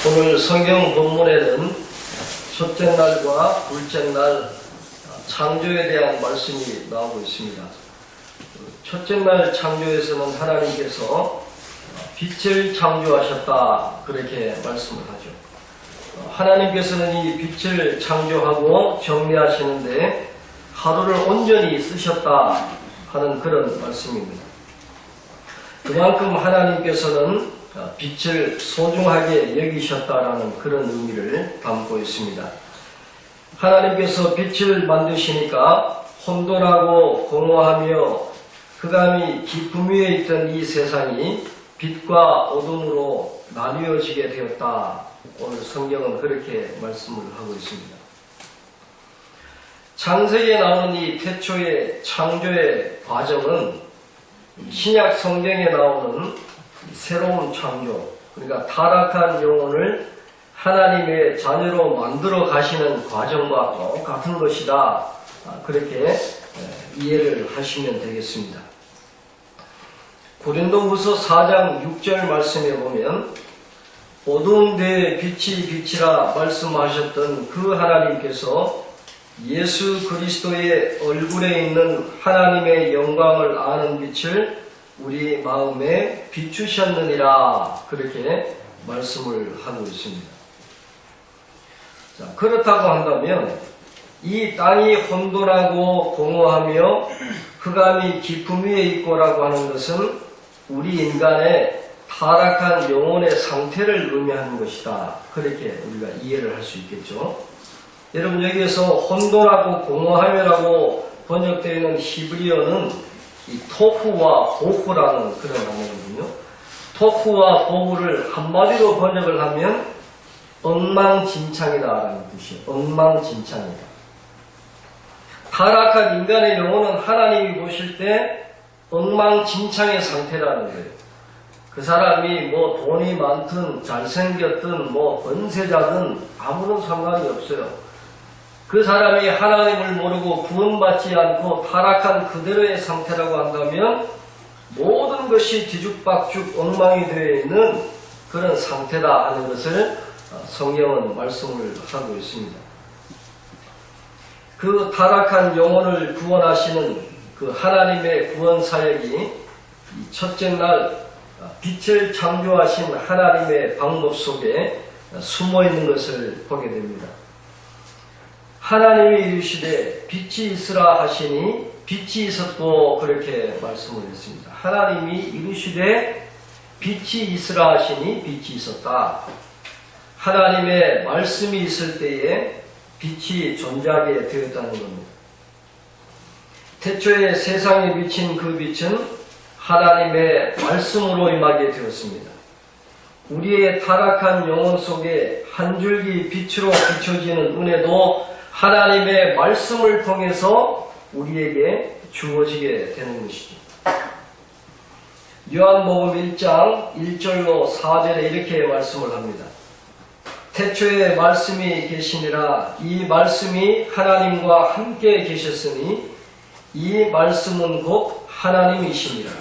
오늘 성경 본문에는 첫째 날과 둘째 날 창조에 대한 말씀이 나오고 있습니다. 첫째 날 창조에서는 하나님께서 빛을 창조하셨다 그렇게 말씀을 하죠. 하나님께서는 이 빛을 창조하고 정리하시는데 하루를 온전히 쓰셨다 하는 그런 말씀입니다. 그만큼 하나님께서는 빛을 소중하게 여기셨다라는 그런 의미를 담고 있습니다. 하나님께서 빛을 만드시니까 혼돈하고 공허하며 흑암이 깊음 위에 있던 이 세상이 빛과 어둠으로 나뉘어지게 되었다. 오늘 성경은 그렇게 말씀을 하고 있습니다. 창세기에 나오는 이 태초의 창조의 과정은 신약 성경에 나오는 새로운 창조, 그러니까 타락한 영혼을 하나님의 자녀로 만들어 가시는 과정과 똑같은 것이다. 그렇게 이해를 하시면 되겠습니다. 고린도후서 4장 6절 말씀에 보면 어두운 데에 빛이 빛이라 말씀하셨던 그 하나님께서 예수 그리스도의 얼굴에 있는 하나님의 영광을 아는 빛을 우리 마음에 비추셨느니라 그렇게 말씀을 하고 있습니다. 자, 그렇다고 한다면 이 땅이 혼돈하고 공허하며 흑암이 깊음 위에 있고라고 하는 것은 우리 인간의 타락한 영혼의 상태를 의미하는 것이다. 그렇게 우리가 이해를 할 수 있겠죠. 여러분, 여기에서 혼돈하고 공허하며라고 번역되어 있는 히브리어는 이 토후와 보후라는 그런 단어거든요. 토후와 보후를 한마디로 번역을 하면 엉망진창이다라는 뜻이에요. 엉망진창이다. 타락한 인간의 영혼은 하나님이 보실 때 엉망진창의 상태라는 거예요. 그 사람이 뭐 돈이 많든 잘생겼든 뭐 권세자든 아무런 상관이 없어요. 그 사람이 하나님을 모르고 구원받지 않고 타락한 그대로의 상태라고 한다면 모든 것이 뒤죽박죽 엉망이 되어 있는 그런 상태다 하는 것을 성경은 말씀을 하고 있습니다. 그 타락한 영혼을 구원하시는 그 하나님의 구원 사역이 첫째 날 빛을 창조하신 하나님의 방법 속에 숨어 있는 것을 보게 됩니다. 하나님이 이르시되 빛이 있으라 하시니 빛이 있었고 그렇게 말씀을 했습니다. 하나님이 이르시되 빛이 있으라 하시니 빛이 있었다. 하나님의 말씀이 있을 때에 빛이 존재하게 되었다는 겁니다. 태초에 세상에 비친 그 빛은 하나님의 말씀으로 임하게 되었습니다. 우리의 타락한 영혼 속에 한 줄기 빛으로 비춰지는 은혜도 하나님의 말씀을 통해서 우리에게 주어지게 되는 것이죠. 요한복음 1장 1절로 4절에 이렇게 말씀을 합니다. 태초에 말씀이 계시니라. 이 말씀이 하나님과 함께 계셨으니 이 말씀은 곧 하나님이시니라.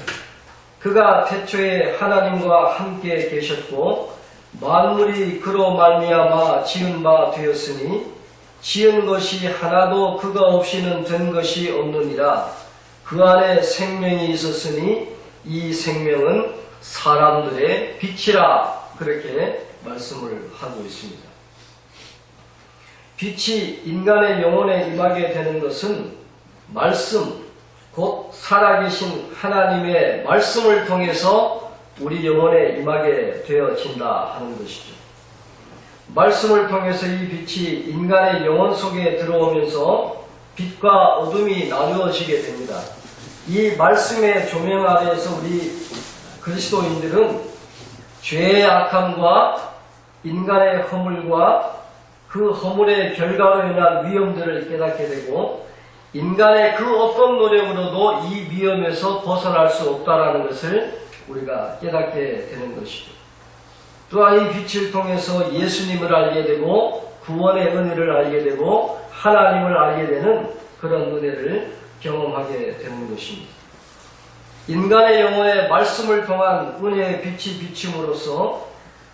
그가 태초에 하나님과 함께 계셨고 만물이 그로 말미암아 지은 바 되었으니 지은 것이 하나도 그가 없이는 된 것이 없느니라. 그 안에 생명이 있었으니 이 생명은 사람들의 빛이라. 그렇게 말씀을 하고 있습니다. 빛이 인간의 영혼에 임하게 되는 것은 말씀, 곧 살아계신 하나님의 말씀을 통해서 우리 영혼에 임하게 되어진다 하는 것이죠. 말씀을 통해서 이 빛이 인간의 영혼 속에 들어오면서 빛과 어둠이 나누어지게 됩니다. 이 말씀의 조명 아래에서 우리 그리스도인들은 죄의 악함과 인간의 허물과 그 허물의 결과로 인한 위험들을 깨닫게 되고 인간의 그 어떤 노력으로도 이 위험에서 벗어날 수 없다는 것을 우리가 깨닫게 되는 것이죠. 또한 이 빛을 통해서 예수님을 알게 되고 구원의 은혜를 알게 되고 하나님을 알게 되는 그런 은혜를 경험하게 되는 것입니다. 인간의 영혼에 말씀을 통한 은혜의 빛이 비춤으로써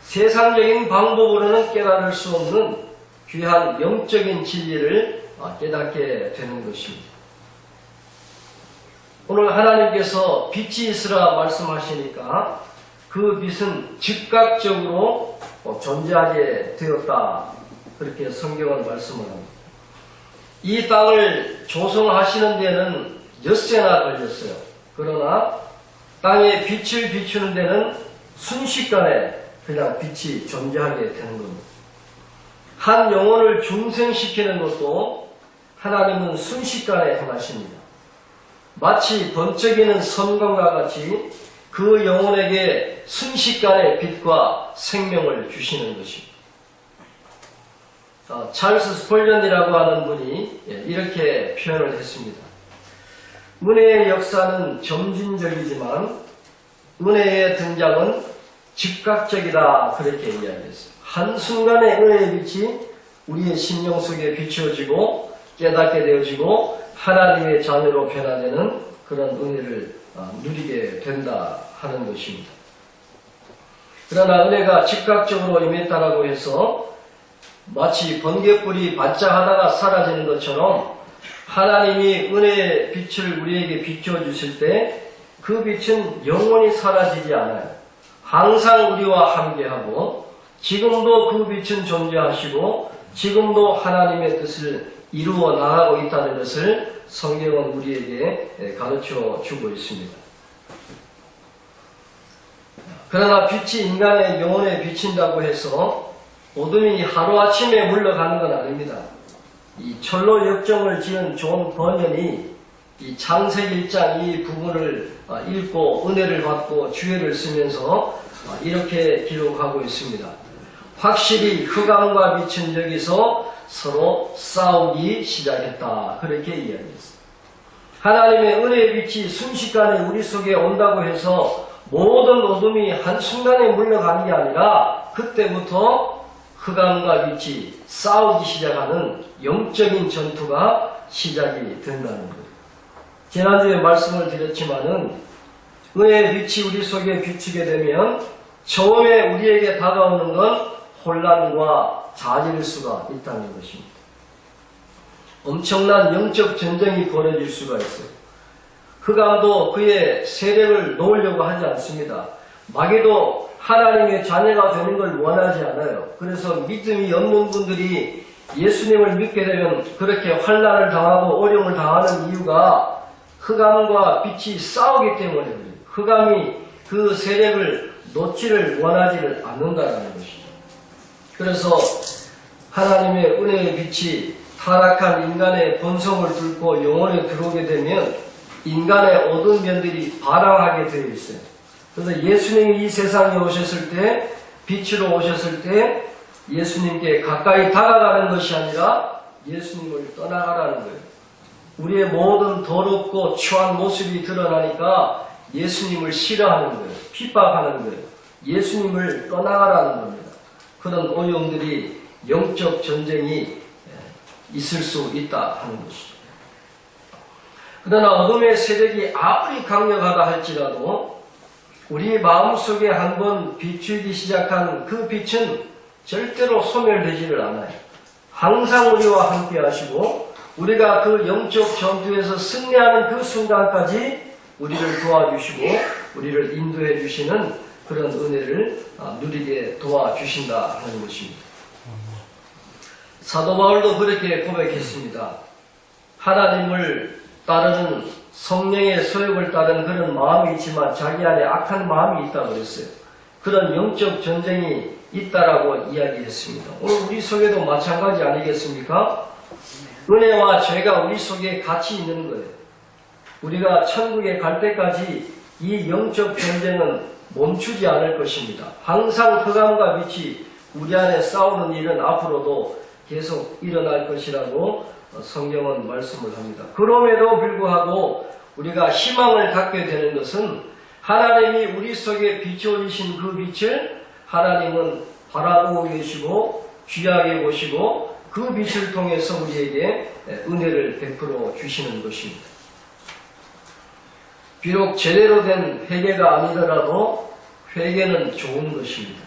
세상적인 방법으로는 깨달을 수 없는 귀한 영적인 진리를 깨닫게 되는 것입니다. 오늘 하나님께서 빛이 있으라 말씀하시니까 그 빛은 즉각적으로 존재하게 되었다. 그렇게 성경은 말씀을 합니다. 이 땅을 조성하시는 데는 엿새나 걸렸어요. 그러나 땅에 빛을 비추는 데는 순식간에 그냥 빛이 존재하게 되는 겁니다. 한 영혼을 중생시키는 것도 하나님은 순식간에 행하십니다. 마치 번쩍이는 선광과 같이 그 영혼에게 순식간에 빛과 생명을 주시는 것입니다. 찰스 스펄전이라고 하는 분이 이렇게 표현을 했습니다. 은혜의 역사는 점진적이지만 은혜의 등장은 즉각적이다. 그렇게 이야기했어요. 한순간에 은혜의 빛이 우리의 심령 속에 비추어지고 깨닫게 되어지고 하나님의 자녀로 변화되는 그런 은혜를 누리게 된다 하는 것입니다. 그러나 은혜가 즉각적으로 임했다라고 해서 마치 번갯불이 반짝하다가 사라지는 것처럼 하나님이 은혜의 빛을 우리에게 비춰주실 때 그 빛은 영원히 사라지지 않아요. 항상 우리와 함께하고 지금도 그 빛은 존재하시고 지금도 하나님의 뜻을 이루어 나가고 있다는 것을 성경은 우리에게 가르쳐 주고 있습니다. 그러나 빛이 인간의 영혼에 비친다고 해서 어둠이 하루아침에 물러가는 건 아닙니다. 이 철로 역정을 지은 존 버년이 이 창세기 1장 이 부분을 읽고 은혜를 받고 주혜를 쓰면서 이렇게 기록하고 있습니다. 확실히 흑암과 빛은 여기서 서로 싸우기 시작했다. 그렇게 이야기했습니다. 하나님의 은혜의 빛이 순식간에 우리 속에 온다고 해서 모든 어둠이 한순간에 물러가는 게 아니라 그때부터 흑암과 빛이 싸우기 시작하는 영적인 전투가 시작이 된다는 거예요. 지난주에 말씀을 드렸지만은 은혜의 빛이 우리 속에 비추게 되면 처음에 우리에게 다가오는 건 혼란과 자질 수가 있다는 것입니다. 엄청난 영적 전쟁이 벌어질 수가 있어요. 흑암도 그의 세력을 놓으려고 하지 않습니다. 마귀도 하나님의 자녀가 되는 걸 원하지 않아요. 그래서 믿음이 없는 분들이 예수님을 믿게 되면 그렇게 환난을 당하고 어려움을 당하는 이유가 흑암과 빛이 싸우기 때문에 그래요. 흑암이 그 세력을 놓지를 원하지를 않는다는 것입니다. 그래서 하나님의 은혜의 빛이 타락한 인간의 본성을 뚫고 영혼에 들어오게 되면 인간의 어두운 면들이 발항하게 되어 있어요. 그래서 예수님이 이 세상에 오셨을 때, 빛으로 오셨을 때 예수님께 가까이 다가가는 것이 아니라 예수님을 떠나가라는 거예요. 우리의 모든 더럽고 추한 모습이 드러나니까 예수님을 싫어하는 거예요. 핍박하는 거예요. 예수님을 떠나가라는 겁니다. 그런 어려움들이 영적 전쟁이 있을 수 있다 하는 것이죠. 그러나 어둠의 세력이 아무리 강력하다 할지라도 우리 마음속에 한번 비추기 시작한 그 빛은 절대로 소멸되지를 않아요. 항상 우리와 함께 하시고 우리가 그 영적 전투에서 승리하는 그 순간까지 우리를 도와주시고 우리를 인도해 주시는 그런 은혜를 누리게 도와주신다 하는 것입니다. 사도 바울도 그렇게 고백했습니다. 하나님을 따르는 성령의 소욕을 따르는 그런 마음이 있지만 자기 안에 악한 마음이 있다고 그랬어요. 그런 영적 전쟁이 있다라고 이야기했습니다. 오늘 우리 속에도 마찬가지 아니겠습니까? 은혜와 죄가 우리 속에 같이 있는 거예요. 우리가 천국에 갈 때까지 이 영적 전쟁은 멈추지 않을 것입니다. 항상 흑암과 빛이 우리 안에 싸우는 일은 앞으로도 계속 일어날 것이라고 성경은 말씀을 합니다. 그럼에도 불구하고 우리가 희망을 갖게 되는 것은 하나님이 우리 속에 비춰주신 그 빛을 하나님은 바라보고 계시고 귀하게 보시고 그 빛을 통해서 우리에게 은혜를 베풀어 주시는 것입니다. 비록 제대로 된 회개가 아니더라도 회개는 좋은 것입니다.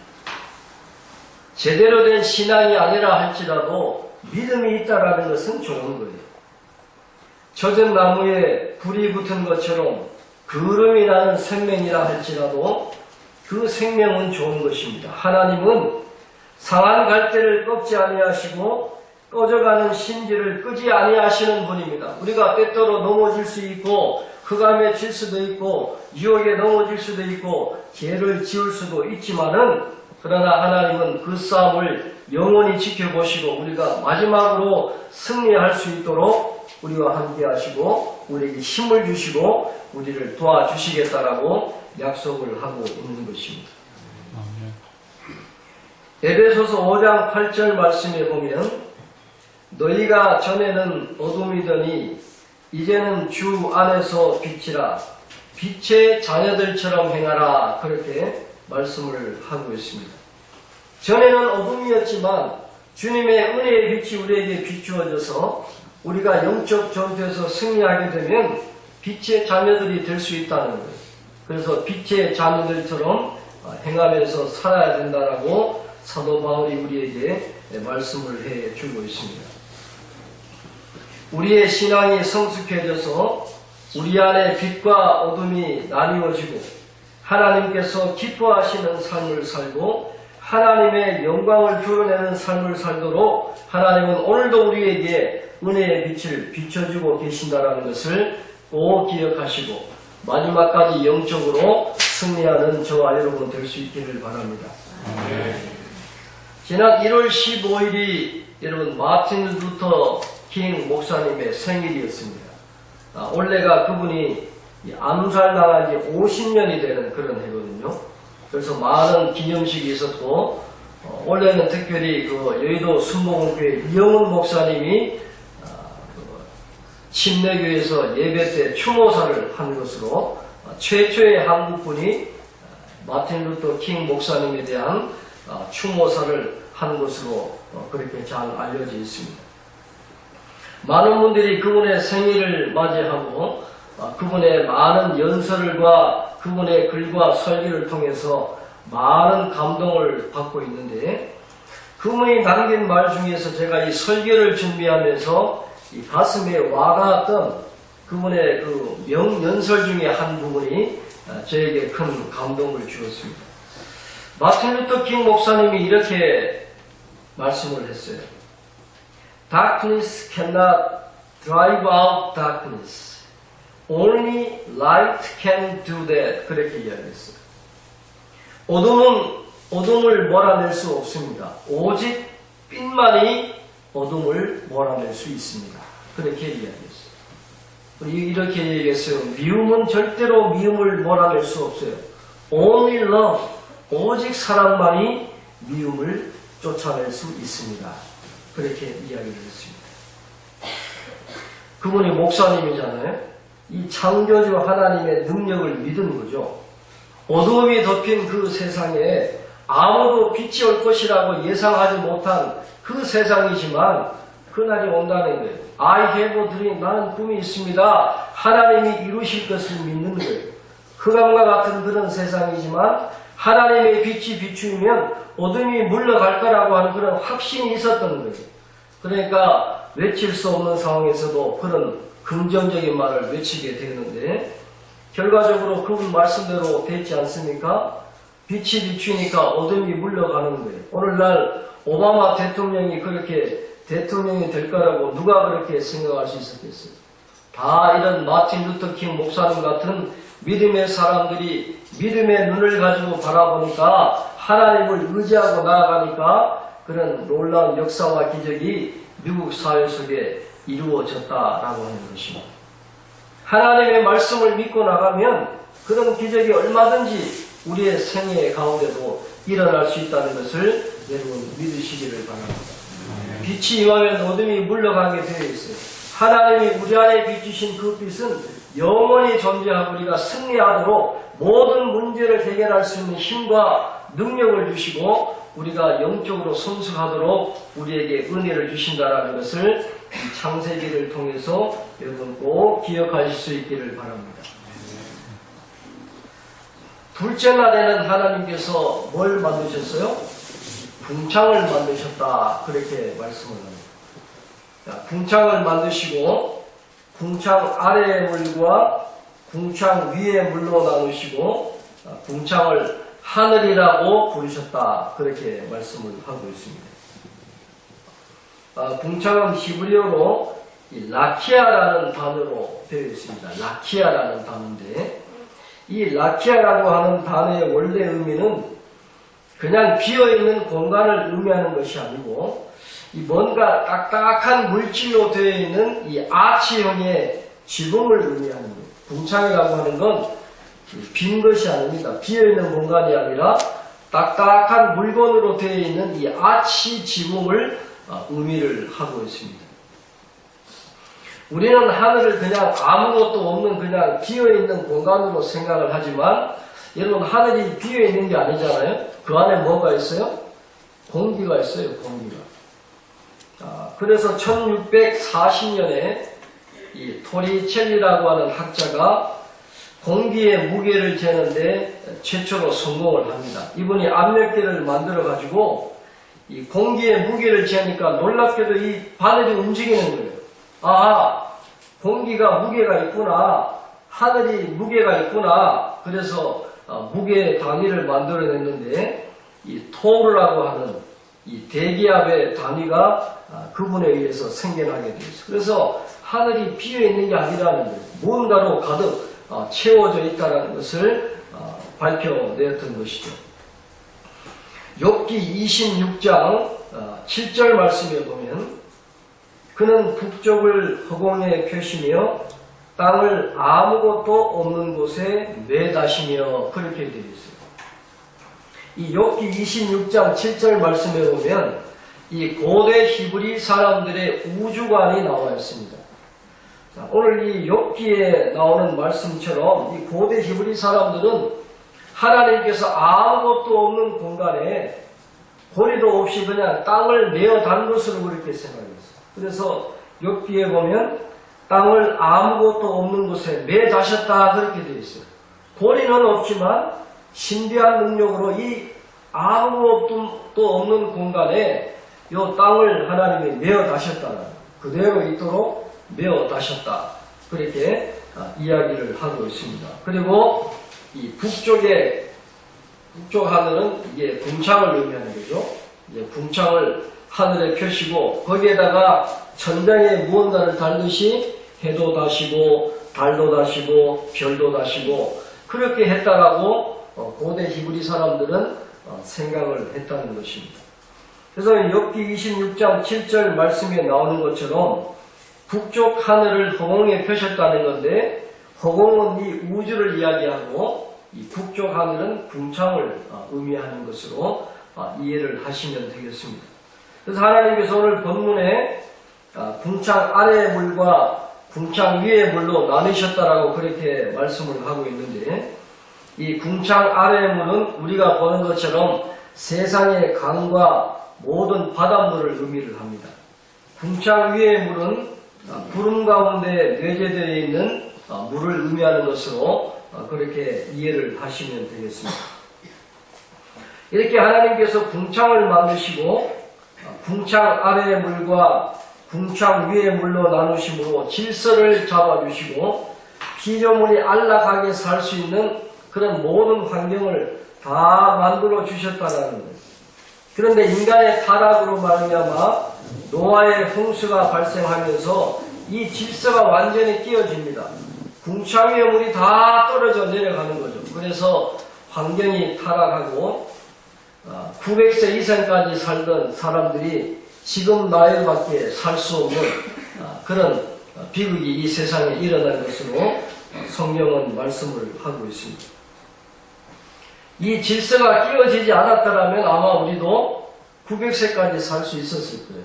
제대로 된 신앙이 아니라 할지라도 믿음이 있다라는 것은 좋은 거예요. 젖은 나무에 불이 붙은 것처럼 그름이 나는 생명이라 할지라도 그 생명은 좋은 것입니다. 하나님은 상한 갈대를 꺾지 아니하시고 꺼져가는 심지를 끄지 아니하시는 분입니다. 우리가 때때로 넘어질 수 있고 흑암에 질 수도 있고 유혹에 넘어질 수도 있고 죄를 지을 수도 있지만은 그러나 하나님은 그 싸움을 영원히 지켜보시고 우리가 마지막으로 승리할 수 있도록 우리와 함께 하시고 우리에게 힘을 주시고 우리를 도와주시겠다라고 약속을 하고 있는 것입니다. 에베소서 5장 8절 말씀에 보면 너희가 전에는 어둠이더니 이제는 주 안에서 빛이라 빛의 자녀들처럼 행하라 그렇게 말씀을 하고 있습니다. 전에는 어둠이었지만 주님의 은혜의 빛이 우리에게 비추어져서 우리가 영적 전투에서 승리하게 되면 빛의 자녀들이 될 수 있다는 거예요. 그래서 빛의 자녀들처럼 행하면서 살아야 된다라고 사도 바울이 우리에게 말씀을 해주고 있습니다. 우리의 신앙이 성숙해져서 우리 안에 빛과 어둠이 나뉘어지고 하나님께서 기뻐하시는 삶을 살고 하나님의 영광을 드러내는 삶을 살도록 하나님은 오늘도 우리에게 은혜의 빛을 비춰주고 계신다는 것을 꼭 기억하시고 마지막까지 영적으로 승리하는 저와 여러분 될 수 있기를 바랍니다. 지난 1월 15일이 여러분 마틴 루터 킹 목사님의 생일이었습니다. 올해가 그분이 암살당한 지 50년이 되는 그런 해거든요. 그래서 많은 기념식이 있었고 올해는 특별히 그 여의도 순복음교회 이영훈 목사님이 침례교에서 예배 때 추모사를 한 것으로 최초의 한국분이 마틴 루터 킹 목사님에 대한 추모사를 한 것으로 그렇게 잘 알려져 있습니다. 많은 분들이 그분의 생일을 맞이하고 그분의 많은 연설과 그분의 글과 설교를 통해서 많은 감동을 받고 있는데 그분이 남긴 말 중에서 제가 이 설교를 준비하면서 이 가슴에 와닿았던 그분의 그 명연설 중에 한 부분이 저에게 큰 감동을 주었습니다. 마틴 루터 킹 목사님이 이렇게 말씀을 했어요. Darkness cannot drive out darkness. Only light can do that. 그렇게 이야기했어요. 어둠은 어둠을 몰아낼 수 없습니다. 오직 빛만이 어둠을 몰아낼 수 있습니다. 그렇게 이야기했어요. 이렇게 얘기했어요. 미움은 절대로 미움을 몰아낼 수 없어요. Only love. 오직 사랑만이 미움을 쫓아낼 수 있습니다. 그렇게 이야기를 했습니다. 그분이 목사님이잖아요. 이 창조주 하나님의 능력을 믿은 거죠. 어둠이 덮인 그 세상에 아무도 빛이 올 것이라고 예상하지 못한 그 세상이지만 그날이 온다는 거예요. I have a dream. 나는 꿈이 있습니다. 하나님이 이루실 것을 믿는 거예요. 흑암과 같은 그런 세상이지만 하나님의 빛이 비추면 어둠이 물러갈 거라고 하는 그런 확신이 있었던 거예요. 그러니까 외칠 수 없는 상황에서도 그런 긍정적인 말을 외치게 되는데 결과적으로 그분 말씀대로 됐지 않습니까? 빛이 비추니까 어둠이 물러가는 거예요. 오늘날 오바마 대통령이 그렇게 대통령이 될 거라고 누가 그렇게 생각할 수 있었겠어요? 다 이런 마틴 루터 킹 목사님 같은 믿음의 사람들이 믿음의 눈을 가지고 바라보니까 하나님을 의지하고 나아가니까 그런 놀라운 역사와 기적이 미국 사회 속에 이루어졌다라고 하는 것입니다. 하나님의 말씀을 믿고 나가면 그런 기적이 얼마든지 우리의 생애 가운데도 일어날 수 있다는 것을 여러분 믿으시기를 바랍니다. 빛이 임하면 어둠이 물러가게 되어 있어요. 하나님이 우리 안에 비추신 그 빛은 영원히 존재하고 우리가 승리하도록 모든 문제를 해결할 수 있는 힘과 능력을 주시고 우리가 영적으로 성숙하도록 우리에게 은혜를 주신다는 것을 이 창세기를 통해서 여러분 꼭 기억하실 수 있기를 바랍니다. 둘째 날에는 하나님께서 뭘 만드셨어요? 궁창을 만드셨다. 그렇게 말씀을 합니다. 자, 궁창을 만드시고 궁창 아래의 물과 궁창 위의 물로 나누시고 궁창을 하늘이라고 부르셨다. 그렇게 말씀을 하고 있습니다. 궁창은 히브리어로 라키아라는 단어로 되어 있습니다. 라키아라는 단어인데 이 라키아라고 하는 단어의 원래 의미는 그냥 비어있는 공간을 의미하는 것이 아니고 이 뭔가 딱딱한 물질로 되어 있는 이 아치형의 지붕을 의미하는 거예요. 궁창이라고 하는 건 빈 것이 아닙니다. 비어있는 공간이 아니라 딱딱한 물건으로 되어 있는 이 아치 지붕을 의미를 하고 있습니다. 우리는 하늘을 그냥 아무것도 없는 그냥 비어있는 공간으로 생각을 하지만 여러분 하늘이 비어있는 게 아니잖아요. 그 안에 뭐가 있어요? 공기가 있어요. 공기가. 그래서 1640년에 이 토리첼리라고 하는 학자가 공기의 무게를 재는데 최초로 성공을 합니다. 이분이 압력계를 만들어 가지고 이 공기의 무게를 재니까 놀랍게도 이 바늘이 움직이는 거예요. 아, 공기가 무게가 있구나. 하늘이 무게가 있구나. 그래서 무게 단위를 만들어냈는데 이 토르라고 하는 이 대기압의 단위가 그분에 의해서 생겨나게 되어 있어요. 그래서 하늘이 비어있는 게 아니라는 거예요. 무언가로 가득 채워져 있다는 것을 밝혀내었던 것이죠. 욥기 26장 7절 말씀에 보면 그는 북쪽을 허공에 펴시며 땅을 아무것도 없는 곳에 매다시며 그렇게 되어 있어요. 이 욥기 26장 7절 말씀에 보면 이 고대 히브리 사람들의 우주관이 나와 있습니다. 자, 오늘 이 욥기에 나오는 말씀처럼 이 고대 히브리 사람들은 하나님께서 아무것도 없는 공간에 고리도 없이 그냥 땅을 메어 단 것으로 그렇게 생각했어요. 그래서 욥기에 보면 땅을 아무것도 없는 곳에 매다셨다 그렇게 되어 있어요. 고리는 없지만 신비한 능력으로 이 아무것도 없는 공간에 이 땅을 하나님이 메어 다셨다. 그대로 있도록 메어 다셨다. 그렇게 이야기를 하고 있습니다. 그리고 이 북쪽 하늘은 이게 궁창을 의미하는 거죠. 이제 궁창을 하늘에 펴시고 거기에다가 천장에 무언가를 달듯이 해도 다시고 달도 다시고 별도 다시고 그렇게 했다라고 고대 히브리 사람들은 생각을 했다는 것입니다. 그래서 욥기 26장 7절 말씀에 나오는 것처럼 북쪽 하늘을 허공에 펴셨다는 건데 허공은 이 우주를 이야기하고 이 북쪽 하늘은 궁창을 의미하는 것으로 이해를 하시면 되겠습니다. 그래서 하나님께서 오늘 본문에 궁창 아래의 물과 궁창 위의 물로 나누셨다라고 그렇게 말씀을 하고 있는데 이 궁창 아래의 물은 우리가 보는 것처럼 세상의 강과 모든 바닷물을 의미를 합니다. 궁창 위의 물은 구름 가운데 내재되어 있는 물을 의미하는 것으로 그렇게 이해를 하시면 되겠습니다. 이렇게 하나님께서 궁창을 만드시고 궁창 아래의 물과 궁창 위의 물로 나누심으로 질서를 잡아주시고 피조물이 안락하게 살 수 있는 그런 모든 환경을 다 만들어 주셨다는 거예요. 그런데 인간의 타락으로 말미암아 노아의 홍수가 발생하면서 이 질서가 완전히 깨어집니다. 궁창 위의 물이 다 떨어져 내려가는 거죠. 그래서 환경이 타락하고 900세 이상까지 살던 사람들이 지금 나이밖에 살 수 없는 그런 비극이 이 세상에 일어난 것으로 성경은 말씀을 하고 있습니다. 이 질서가 깨어지지 않았더라면 아마 우리도 900세까지 살 수 있었을 거예요.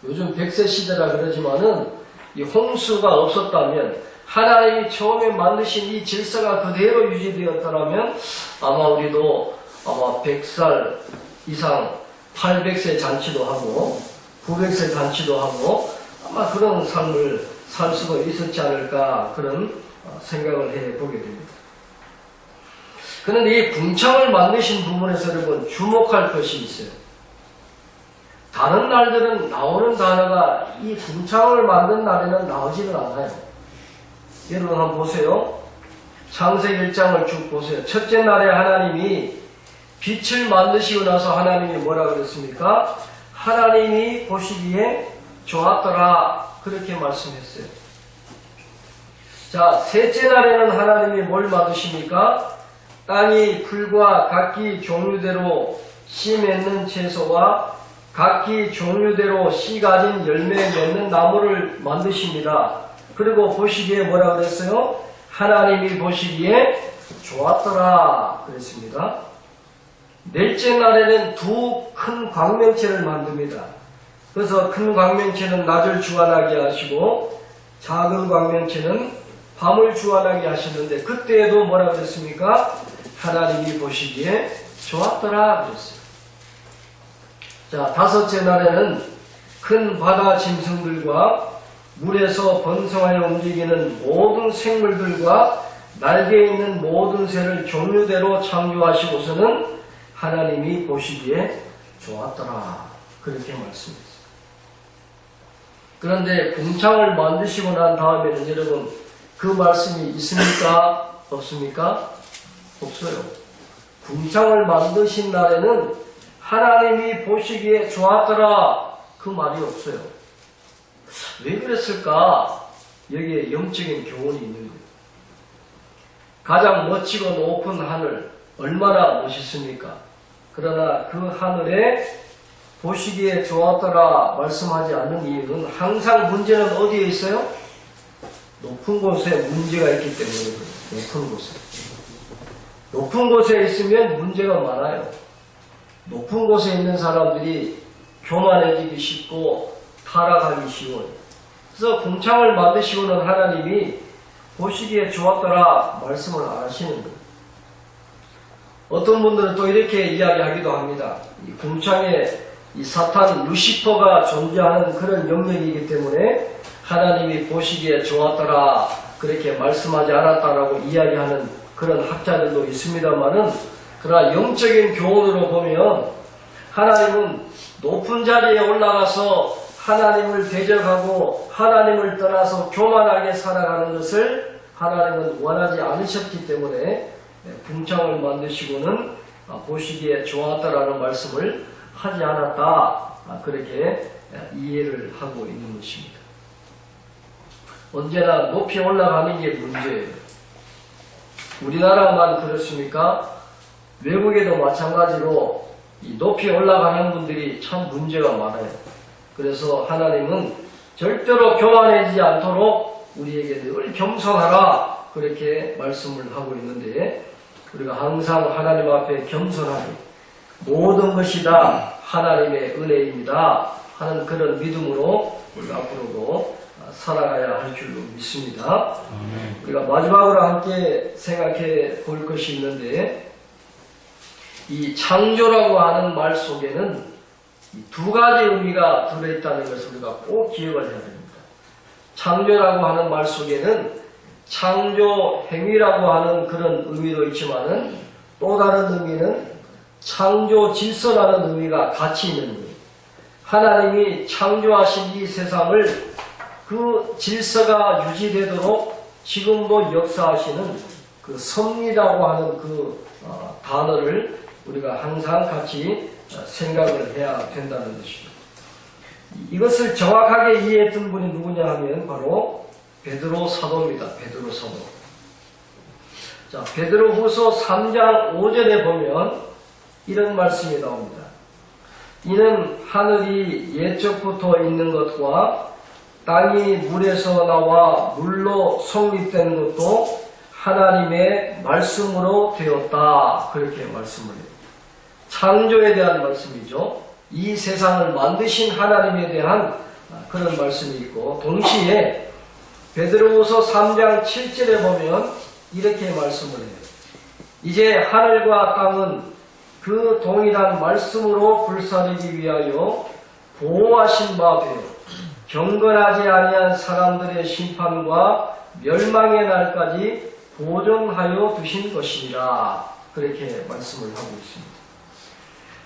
요즘 100세 시대라 그러지만은 이 홍수가 없었다면 하나님이 처음에 만드신 이 질서가 그대로 유지되었더라면 아마 우리도 아마 100살 이상 800세 잔치도 하고 900세 잔치도 하고 아마 그런 삶을 살 수도 있었지 않을까 그런 생각을 해보게 됩니다. 그런데 이 궁창을 만드신 부분에서 여러분 주목할 것이 있어요. 다른 날들은 나오는 단어가 이 궁창을 만든 날에는 나오지는 않아요. 여러분 한번 보세요. 창세기 1장을 쭉 보세요. 첫째 날에 하나님이 빛을 만드시고 나서 하나님이 뭐라 그랬습니까? 하나님이 보시기에 좋았더라. 그렇게 말씀했어요. 자, 셋째 날에는 하나님이 뭘 만드십니까? 땅이 풀과 각기 종류대로 씨 맺는 채소와 각기 종류대로 씨 가진 열매 맺는 나무를 만드십니다. 그리고 보시기에 뭐라 그랬어요? 하나님이 보시기에 좋았더라 그랬습니다. 넷째 날에는 두 큰 광명체를 만듭니다. 그래서 큰 광명체는 낮을 주관하게 하시고 작은 광명체는 밤을 주관하게 하셨는데 그때에도 뭐라 그랬습니까? 하나님이 보시기에 좋았더라 그랬어요. 자, 다섯째 날에는 큰 바다 짐승들과 물에서 번성하여 움직이는 모든 생물들과 날개에 있는 모든 새를 종류대로 창조하시고서는 하나님이 보시기에 좋았더라. 그렇게 말씀했어요. 그런데 궁창을 만드시고 난 다음에는 여러분 그 말씀이 있습니까? 없습니까? 없어요. 궁창을 만드신 날에는 하나님이 보시기에 좋았더라. 그 말이 없어요. 왜 그랬을까? 여기에 영적인 교훈이 있는 거예요. 가장 멋지고 높은 하늘, 얼마나 멋있습니까? 그러나 그 하늘에 보시기에 좋았더라 말씀하지 않는 이유는 항상 문제는 어디에 있어요? 높은 곳에 문제가 있기 때문에 그래요. 높은 곳에. 높은 곳에 있으면 문제가 많아요. 높은 곳에 있는 사람들이 교만해지기 쉽고 타락하기 쉬워요. 그래서 궁창을 만드시고는 하나님이 보시기에 좋았더라 말씀을 안 하시는 거예요. 어떤 분들은 또 이렇게 이야기하기도 합니다. 이 궁창에 이 사탄 루시퍼가 존재하는 그런 영역이기 때문에 하나님이 보시기에 좋았더라 그렇게 말씀하지 않았다라고 이야기하는 그런 학자들도 있습니다만은 그러나 영적인 교훈으로 보면 하나님은 높은 자리에 올라가서 하나님을 대적하고 하나님을 떠나서 교만하게 살아가는 것을 하나님은 원하지 않으셨기 때문에 궁창을 만드시고는 보시기에 좋았다라는 말씀을 하지 않았다. 그렇게 이해를 하고 있는 것입니다. 언제나 높이 올라가는 게 문제예요. 우리나라만 그렇습니까? 외국에도 마찬가지로 이 높이 올라가는 분들이 참 문제가 많아요. 그래서 하나님은 절대로 교만해지지 않도록 우리에게 늘 겸손하라 그렇게 말씀을 하고 있는데 우리가 항상 하나님 앞에 겸손하게 모든 것이 다 하나님의 은혜입니다 하는 그런 믿음으로 우리가 앞으로도 살아가야 할 줄로 믿습니다. 우리가 마지막으로 함께 생각해 볼 것이 있는데 이 창조라고 하는 말 속에는 두 가지 의미가 들어있다는 것을 우리가 꼭 기억을 해야 됩니다. 창조라고 하는 말 속에는 창조 행위라고 하는 그런 의미도 있지만은 또 다른 의미는 창조 질서라는 의미가 같이 있는 거예요. 하나님이 창조하신 이 세상을 그 질서가 유지되도록 지금도 역사하시는 그 섭리라고 하는 그 단어를 우리가 항상 같이 생각을 해야 된다는 것이죠. 이것을 정확하게 이해했던 분이 누구냐 하면 바로 베드로 사도입니다. 베드로 사도. 자, 베드로후서 3장 5절에 보면 이런 말씀이 나옵니다. 이는 하늘이 옛적부터 있는 것과 땅이 물에서 나와 물로 성립된 것도 하나님의 말씀으로 되었다. 그렇게 말씀을 해요. 창조에 대한 말씀이죠. 이 세상을 만드신 하나님에 대한 그런 말씀이 있고 동시에 베드로후서 3장 7절에 보면 이렇게 말씀을 해요. 이제 하늘과 땅은 그 동일한 말씀으로 불사르기 위하여 보호하신 바 되어 경건하지 아니한 사람들의 심판과 멸망의 날까지 보존하여 두신 것이니라. 그렇게 말씀을 하고 있습니다.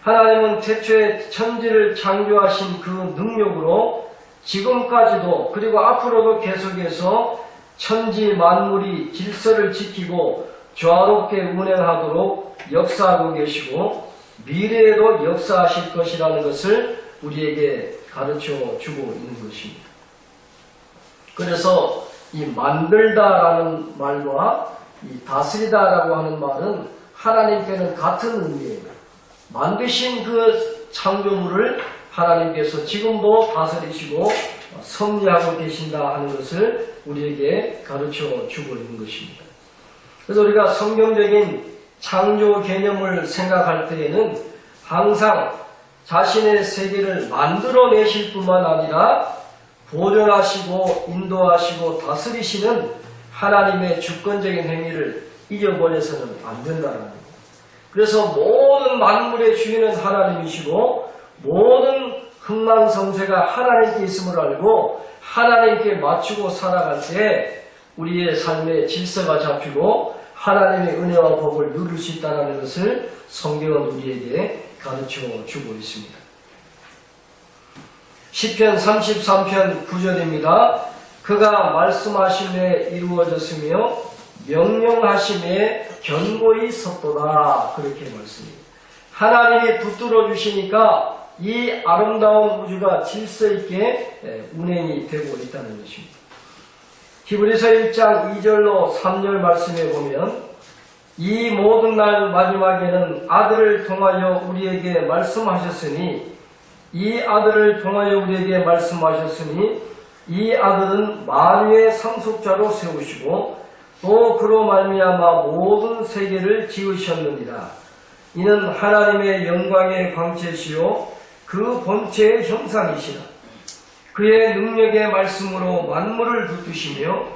하나님은 태초에 천지를 창조하신 그 능력으로 지금까지도 그리고 앞으로도 계속해서 천지 만물이 질서를 지키고 조화롭게 운행하도록 역사하고 계시고 미래에도 역사하실 것이라는 것을 우리에게 가르쳐 주고 있는 것입니다. 그래서 이 만들다라는 말과 이 다스리다라고 하는 말은 하나님께는 같은 의미예요. 만드신 그 창조물을 하나님께서 지금도 다스리시고 섭리하고 계신다 하는 것을 우리에게 가르쳐 주고 있는 것입니다. 그래서 우리가 성경적인 창조 개념을 생각할 때에는 항상 자신의 세계를 만들어내실 뿐만 아니라 보존하시고 인도하시고 다스리시는 하나님의 주권적인 행위를 잊어버려서는 안 된다는 거예요. 그래서 모든 만물의 주인은 하나님이시고 모든 흥망성쇠가 하나님께 있음을 알고 하나님께 맞추고 살아갈 때 우리의 삶의 질서가 잡히고 하나님의 은혜와 복을 누릴 수 있다는 것을 성경은 우리에게 가르쳐 주고 있습니다. 시편 33편 9절입니다. 그가 말씀하심에 이루어졌으며 명령하심에 견고히 섰도다. 그렇게 말씀입니다. 하나님이 붙들어 주시니까 이 아름다운 우주가 질서 있게 운행이 되고 있다는 것입니다. 히브리서 1장 2절로 3절 말씀에 보면 이 모든 날 마지막에는 아들을 통하여 우리에게 말씀하셨으니 이 아들을 통하여 우리에게 말씀하셨으니 이 아들은 만유의 상속자로 세우시고 또 그로 말미암아 모든 세계를 지으셨느니라. 이는 하나님의 영광의 광채시요 그 본체의 형상이시라. 그의 능력의 말씀으로 만물을 붙드시며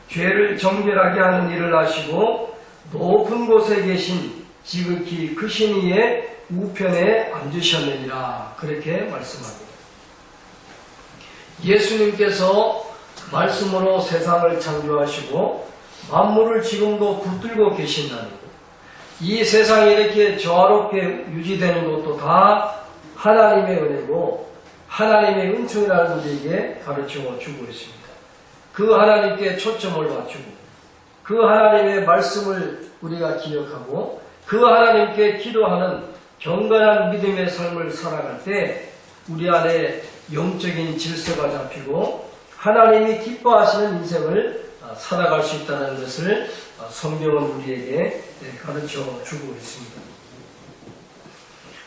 죄를 정결하게 하는 일을 하시고 높은 곳에 계신 지극히 크신 이의 우편에 앉으셨느니라. 그렇게 말씀합니다. 예수님께서 말씀으로 세상을 창조하시고 만물을 지금도 붙들고 계신다는 것. 이 세상이 이렇게 조화롭게 유지되는 것도 다 하나님의 은혜고 하나님의 은총이라는 우리에게 가르쳐 주고 있습니다. 그 하나님께 초점을 맞추고 그 하나님의 말씀을 우리가 기억하고 그 하나님께 기도하는 경건한 믿음의 삶을 살아갈 때 우리 안에 영적인 질서가 잡히고 하나님이 기뻐하시는 인생을 살아갈 수 있다는 것을 성경은 우리에게 가르쳐 주고 있습니다.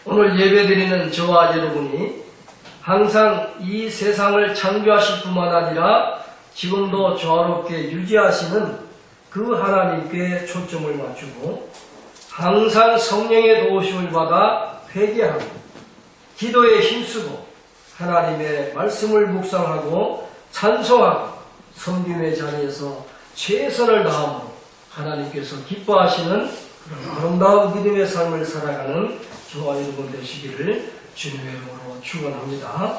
오늘 예배드리는 저와 여러분이 항상 이 세상을 창조하실 뿐만 아니라 지금도 조화롭게 유지하시는 그 하나님께 초점을 맞추고 항상 성령의 도우심을 받아 회개하고 기도에 힘쓰고 하나님의 말씀을 묵상하고 찬송하고 섬김의 자리에서 최선을 다함으로 하나님께서 기뻐하시는 그런 아름다운 믿음의 삶을 살아가는 저와 여러분 되시기를 주님의 이름으로 축원합니다.